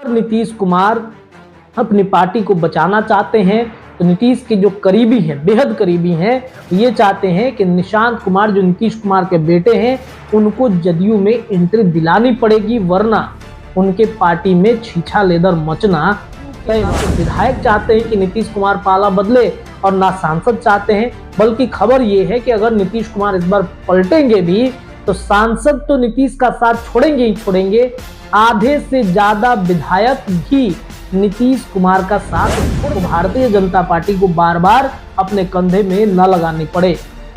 नीतीश कुमार अपनी पार्टी को बचाना चाहते हैं तो नीतीश के जो करीबी हैं, बेहद करीबी हैं, ये चाहते हैं कि निशांत कुमार जो नीतीश कुमार के बेटे हैं उनको जदयू में एंट्री दिलानी पड़ेगी, वरना उनके पार्टी में छीछा लेदर मचना तय। विधायक चाहते हैं कि नीतीश कुमार पाला बदले और ना सांसद चाहते हैं, बल्कि खबर ये है कि अगर नीतीश कुमार इस बार पलटेंगे भी तो सांसद तो नीतीश का साथ छोड़ेंगे ही छोड़ेंगे, आधे से ज्यादा विधायक भी नीतीश कुमार का साथ छोड़ भारतीय जनता पार्टी को बार बार अपने कंधे में न लगानी पड़े।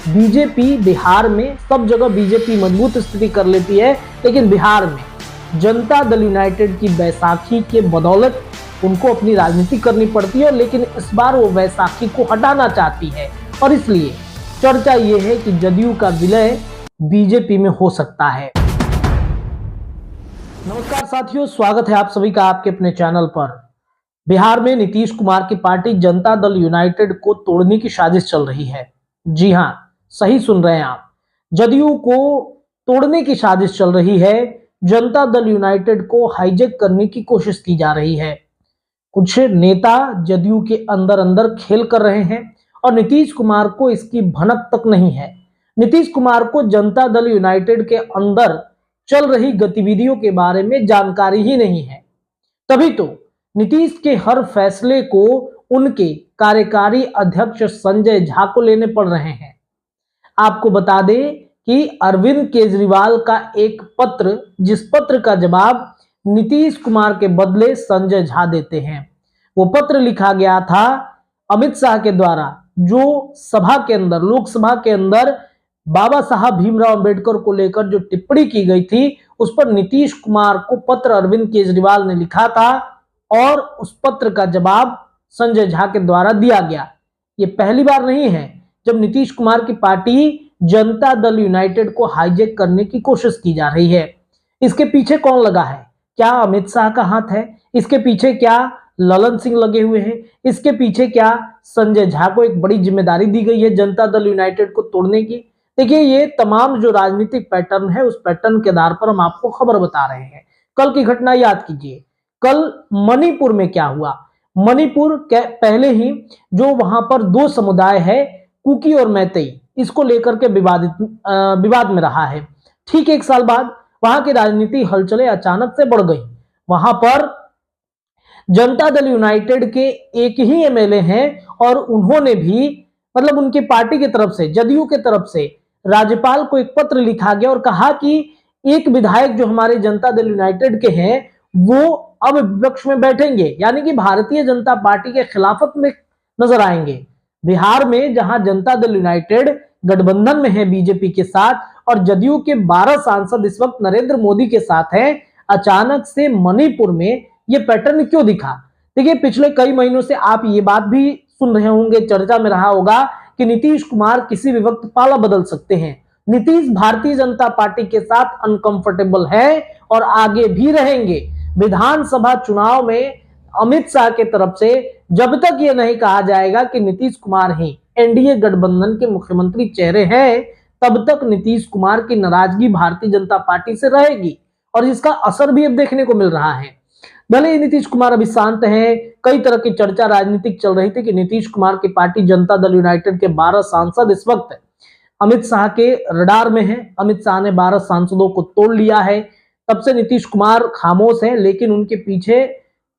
बीजेपी बिहार में सब जगह बीजेपी मजबूत स्थिति कर लेती है, लेकिन बिहार में जनता दल यूनाइटेड की बैसाखी के बदौलत उनको अपनी राजनीति करनी पड़ती है, लेकिन इस बार वो बैसाखी को हटाना चाहती है और इसलिए चर्चा ये है कि जदयू का विलय बीजेपी में हो सकता है। नमस्कार साथियों, स्वागत है आप सभी का आपके अपने चैनल पर। बिहार में नीतीश कुमार की पार्टी जनता दल यूनाइटेड को तोड़ने की साजिश चल रही है। जी हां, सही सुन रहे हैं आप, जदयू को तोड़ने की साजिश चल रही है। जनता दल यूनाइटेड को हाईजैक करने की कोशिश की जा रही है। कुछ नेता जदयू के अंदर अंदर खेल कर रहे हैं और नीतीश कुमार को इसकी भनक तक नहीं है। नीतीश कुमार को जनता दल यूनाइटेड के अंदर चल रही गतिविधियों के बारे में जानकारी ही नहीं है, तभी तो नीतीश के हर फैसले को उनके कार्यकारी अध्यक्ष संजय झा को लेने पड़ रहे हैं। आपको बता दें कि अरविंद केजरीवाल का एक पत्र, जिस पत्र का जवाब नीतीश कुमार के बदले संजय झा देते हैं, वो पत्र लिखा गया था अमित शाह के द्वारा, जो सभा के अंदर, लोकसभा के अंदर बाबा साहब भीमराव अंबेडकर को लेकर जो टिप्पणी की गई थी, उस पर नीतीश कुमार को पत्र अरविंद केजरीवाल ने लिखा था और उस पत्र का जवाब संजय झा के द्वारा दिया गया। ये पहली बार नहीं है जब नीतीश कुमार की पार्टी जनता दल यूनाइटेड को हाईजैक करने की कोशिश की जा रही है। इसके पीछे कौन लगा है? क्या अमित शाह का हाथ है? इसके पीछे क्या ललन सिंह लगे हुए हैं? इसके पीछे क्या संजय झा को एक बड़ी जिम्मेदारी दी गई है जनता दल यूनाइटेड को तोड़ने की? देखिए, ये तमाम जो राजनीतिक पैटर्न है, उस पैटर्न के आधार पर हम आपको खबर बता रहे हैं। कल की घटना याद कीजिए, कल मणिपुर में क्या हुआ। मणिपुर के पहले ही जो वहां पर दो समुदाय है, कुकी और मैतेई, इसको लेकर के विवाद में रहा है। ठीक एक साल बाद वहां की राजनीति हलचलें अचानक से बढ़ गई। वहां पर जनता दल यूनाइटेड के एक ही एमएलए हैं और उन्होंने भी, मतलब उनकी पार्टी की तरफ से, जदयू की तरफ से राज्यपाल को एक पत्र लिखा गया और कहा कि एक विधायक जो हमारे जनता दल यूनाइटेड के हैं वो अब विपक्ष में बैठेंगे, यानी कि भारतीय जनता पार्टी के खिलाफत में नजर आएंगे। बिहार में जहां जनता दल यूनाइटेड गठबंधन में है बीजेपी के साथ और जदयू के 12 सांसद इस वक्त नरेंद्र मोदी के साथ हैं, अचानक से मणिपुर में ये पैटर्न क्यों दिखा? देखिए, पिछले कई महीनों से आप ये बात भी सुन रहे होंगे, चर्चा में रहा होगा कि नीतीश कुमार किसी भी वक्त पाला बदल सकते हैं। नीतीश भारतीय जनता पार्टी के साथ अनकंफर्टेबल है और आगे भी रहेंगे। विधानसभा चुनाव में अमित शाह के तरफ से जब तक ये नहीं कहा जाएगा कि नीतीश कुमार ही एनडीए गठबंधन के मुख्यमंत्री चेहरे हैं, तब तक नीतीश कुमार की नाराजगी भारतीय जनता पार्टी से रहेगी और इसका असर भी अब देखने को मिल रहा है। भले ही नीतीश कुमार अभी शांत हैं, कई तरह की चर्चा राजनीतिक चल रही थी कि नीतीश कुमार की पार्टी जनता दल यूनाइटेड के 12 सांसद इस वक्त अमित शाह के रडार में हैं। अमित शाह ने 12 सांसदों को तोड़ लिया है, तब से नीतीश कुमार खामोश हैं, लेकिन उनके पीछे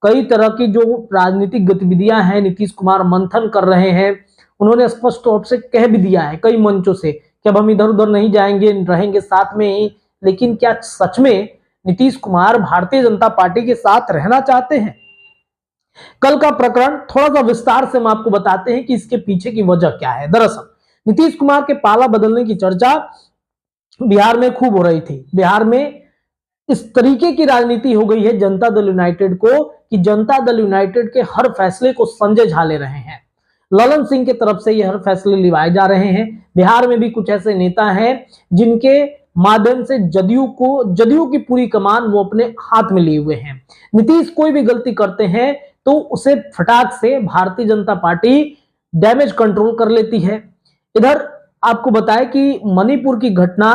कई तरह की जो राजनीतिक गतिविधियां हैं, नीतीश कुमार मंथन कर रहे हैं। उन्होंने स्पष्ट तौर से कह भी दिया है कई मंचों से कि अब हम इधर उधर नहीं जाएंगे, रहेंगे साथ में ही। लेकिन क्या सच में नीतीश कुमार भारतीय जनता पार्टी के साथ रहना चाहते हैं? कल का प्रकरण थोड़ा सा विस्तार से हम आपको बताते हैं कि इसके पीछे की वजह क्या है। दरअसल नीतीश कुमार के पाला बदलने की चर्चा बिहार में खूब हो रही थी। बिहार में इस तरीके की राजनीति हो गई है जनता दल यूनाइटेड को कि जनता दल यूनाइटेड के हर फैसले को संजय झा ले रहे हैं। ललन सिंह की तरफ से ये हर फैसले लिवाए जा रहे हैं। बिहार में भी कुछ ऐसे नेता हैं जिनके माध्यम से जदयू की पूरी कमान वो अपने हाथ में लिए हुए हैं। नीतीश कोई भी गलती करते हैं तो उसे फटाक से Bharatiya Janata party damage control कर लेती है। इधर आपको बताएं कि मणिपुर की घटना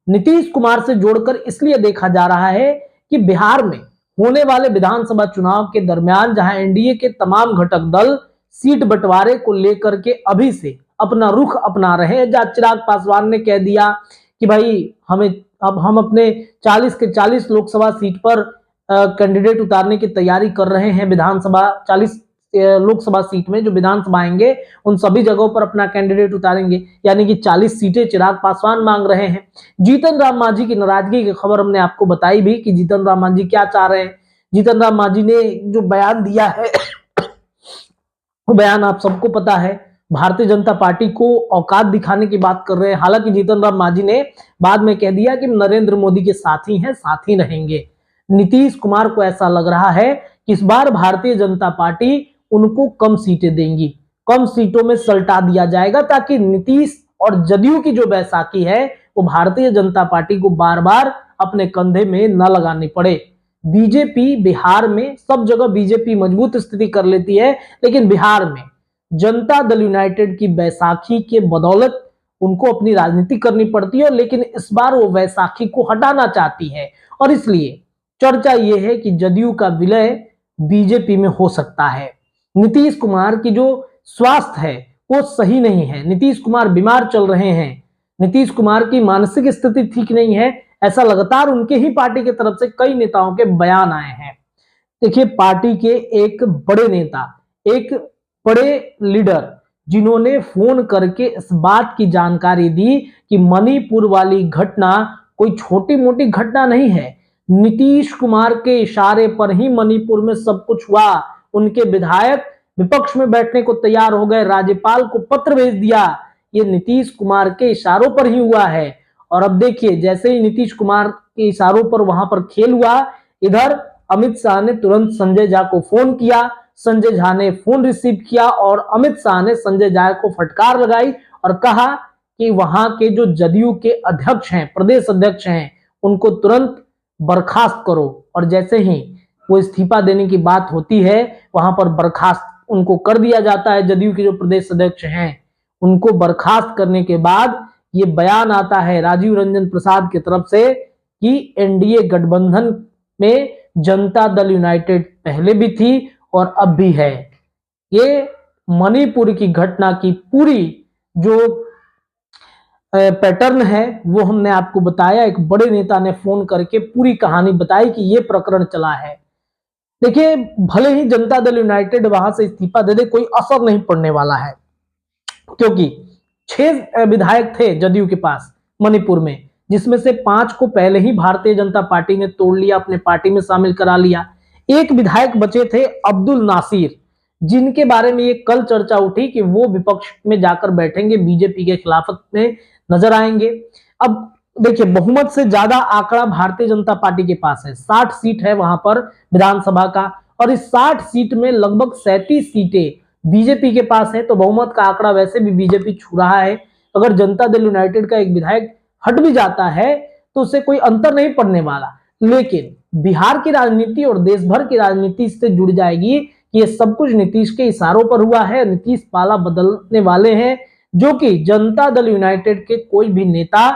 नीतीश कुमार से जोड़कर इसलिए देखा जा रहा है कि बिहार में होने वाले विधानसभा चुनाव के दरमियान जहां एनडीए के तमाम घटक दल सीट बंटवारे को लेकर के अभी से अपना रुख अपना रहे हैं, जहां चिराग पासवान ने कह दिया कि भाई हम अपने 40 के 40 लोकसभा सीट पर कैंडिडेट उतारने की तैयारी कर रहे हैं। विधानसभा 40 लोकसभा सीट में जो विधानसभा आएंगे उन सभी जगहों पर अपना कैंडिडेट उतारेंगे, यानी कि 40 सीटें चिराग पासवान मांग रहे हैं। जीतन राम मांझी की नाराजगी की खबर हमने आपको बताई भी कि जीतन राम मांझी क्या चाह रहे हैं। जीतन राम मांझी ने जो बयान दिया है वो बयान आप सबको पता है, भारतीय जनता पार्टी को औकात दिखाने की बात कर रहे हैं। हालांकि जीतन राम मांझी ने बाद में कह दिया कि नरेंद्र मोदी के साथी हैं, साथी रहेंगे। नीतीश कुमार को ऐसा लग रहा है कि इस बार भारतीय जनता पार्टी उनको कम सीटें देंगी, कम सीटों में सल्टा दिया जाएगा, ताकि नीतीश और जदयू की जो बैसाखी है वो भारतीय जनता पार्टी को बार बार अपने कंधे में न लगानी पड़े। बीजेपी बिहार में सब जगह बीजेपी मजबूत स्थिति कर लेती है, लेकिन बिहार में जनता दल यूनाइटेड की बैसाखी के बदौलत उनको अपनी राजनीति करनी पड़ती है, लेकिन इस बार वो बैसाखी को हटाना चाहती है और इसलिए चर्चा ये है कि जदयू का विलय बीजेपी में हो सकता है। नीतीश कुमार की जो स्वास्थ्य है वो सही नहीं है, नीतीश कुमार बीमार चल रहे हैं, नीतीश कुमार की मानसिक स्थिति ठीक नहीं है, ऐसा लगातार उनके ही पार्टी की तरफ से कई नेताओं के बयान आए हैं। देखिए, पार्टी के एक बड़े नेता, एक बड़े लीडर जिन्होंने फोन करके इस बात की जानकारी दी कि मणिपुर वाली घटना कोई छोटी मोटी घटना नहीं है, नीतीश कुमार के इशारे पर ही मणिपुर में सब कुछ हुआ। उनके विधायक विपक्ष में बैठने को तैयार हो गए, राज्यपाल को पत्र भेज दिया, ये नीतीश कुमार के इशारों पर ही हुआ है। और अब देखिए, जैसे ही नीतीश कुमार के इशारों पर वहां पर खेल हुआ, इधर अमित शाह ने तुरंत संजय झा को फोन किया, संजय झा ने फोन रिसीव किया और अमित शाह ने संजय झा को फटकार लगाई और कहा कि वहां के जो जदयू के अध्यक्ष हैं, प्रदेश अध्यक्ष हैं, उनको तुरंत बर्खास्त करो। और जैसे ही वो इस्तीफा देने की बात होती है, वहां पर बर्खास्त उनको कर दिया जाता है। जदयू के जो प्रदेश अध्यक्ष हैं उनको बर्खास्त करने के बाद ये बयान आता है राजीव रंजन प्रसाद की तरफ से कि एनडीए गठबंधन में जनता दल यूनाइटेड पहले भी थी और अब भी है। ये मणिपुर की घटना की पूरी जो पैटर्न है वो हमने आपको बताया। एक बड़े नेता ने फोन करके पूरी कहानी बताई कि ये प्रकरण चला है। देखिए, भले ही जनता दल यूनाइटेड वहां से इस्तीफा दे दे, कोई असर नहीं पड़ने वाला है, क्योंकि 6 विधायक थे जदयू के पास मणिपुर में, जिसमें से 5 को पहले ही भारतीय जनता पार्टी ने तोड़ लिया, अपने पार्टी में शामिल करा लिया। एक विधायक बचे थे अब्दुल नासिर, जिनके बारे में ये कल चर्चा उठी कि वो विपक्ष में जाकर बैठेंगे, बीजेपी के खिलाफत में नजर आएंगे। अब देखिए, बहुमत से ज्यादा आंकड़ा भारतीय जनता पार्टी के पास है, 60 सीट है वहां पर विधानसभा का, और इस 60 सीट में लगभग 37 सीटें बीजेपी के पास है, तो बहुमत का आंकड़ा वैसे भी बीजेपी छू रहा है। अगर जनता दल यूनाइटेड का एक विधायक हट भी जाता है तो उससे कोई अंतर नहीं पड़ने वाला, लेकिन बिहार की राजनीति और देश भर की राजनीति इससे जुड़ जाएगी कि ये सब कुछ नीतीश के इशारों पर हुआ है। नीतीश पाला बदलने वाले हैं, जो कि जनता दल यूनाइटेड के कोई भी नेता,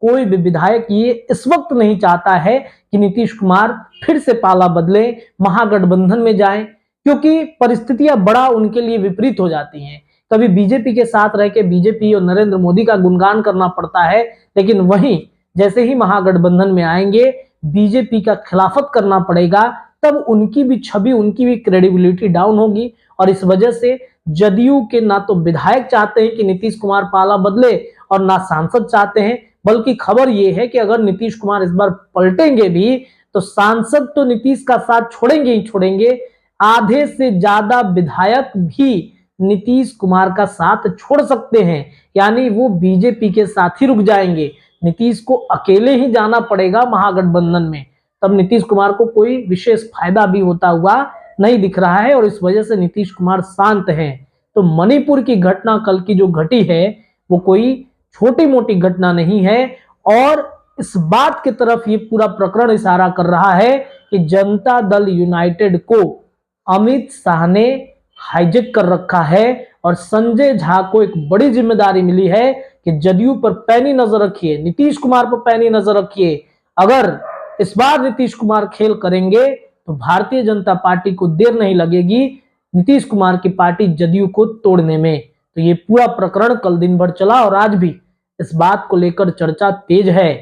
कोई भी विधायक ये इस वक्त नहीं चाहता है कि नीतीश कुमार फिर से पाला बदले, महागठबंधन में जाएं, क्योंकि परिस्थितियां बड़ा उनके लिए विपरीत हो जाती हैं। कभी बीजेपी के साथ रह के बीजेपी और नरेंद्र मोदी का गुणगान करना पड़ता है, लेकिन वहीं जैसे ही महागठबंधन में आएंगे बीजेपी का खिलाफत करना पड़ेगा, तब उनकी भी छवि, उनकी भी क्रेडिबिलिटी डाउन होगी। और इस वजह से जदयू के ना तो विधायक चाहते हैं कि नीतीश कुमार पाला बदले और ना सांसद चाहते हैं, बल्कि खबर यह है कि अगर नीतीश कुमार इस बार पलटेंगे भी तो सांसद तो नीतीश का साथ छोड़ेंगे ही छोड़ेंगे, आधे से ज्यादा विधायक भी नीतीश कुमार का साथ छोड़ सकते हैं, यानी वो बीजेपी के साथ ही रुक जाएंगे। नीतीश को अकेले ही जाना पड़ेगा महागठबंधन में, तब नीतीश कुमार को कोई विशेष फायदा भी होता हुआ नहीं दिख रहा है और इस वजह से नीतीश कुमार शांत हैं। तो मणिपुर की घटना कल की जो घटी है वो कोई छोटी मोटी घटना नहीं है, और इस बात की तरफ ये पूरा प्रकरण इशारा कर रहा है कि जनता दल यूनाइटेड को अमित शाह ने हाईजेक कर रखा है और संजय झा को एक बड़ी जिम्मेदारी मिली है कि जदयू पर पैनी नजर रखिए, नीतीश कुमार पर पैनी नजर रखिए। अगर इस बार नीतीश कुमार खेल करेंगे तो भारतीय जनता पार्टी को देर नहीं लगेगी नीतीश कुमार की पार्टी जदयू को तोड़ने में। तो ये पूरा प्रकरण कल दिन भर चला और आज भी इस बात को लेकर चर्चा तेज है।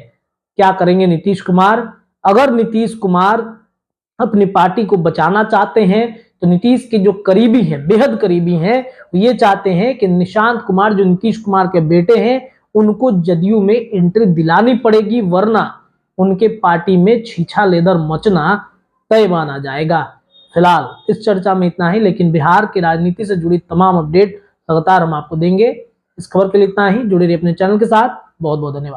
क्या करेंगे नीतीश कुमार? अगर नीतीश कुमार अपनी पार्टी को बचाना चाहते हैं तो नीतीश के जो करीबी हैं, बेहद करीबी हैं, वो ये चाहते हैं कि निशांत कुमार जो नीतीश कुमार के बेटे हैं उनको जदयू में एंट्री दिलानी पड़ेगी, वरना उनके पार्टी में छीछा लेदर मचना तय माना जाएगा। फिलहाल इस चर्चा में इतना ही, लेकिन बिहार की राजनीति से जुड़ी तमाम अपडेट लगातार हम आपको देंगे। इस खबर के लिए इतना ही। जुड़े रहिए अपने चैनल के साथ। बहुत बहुत धन्यवाद।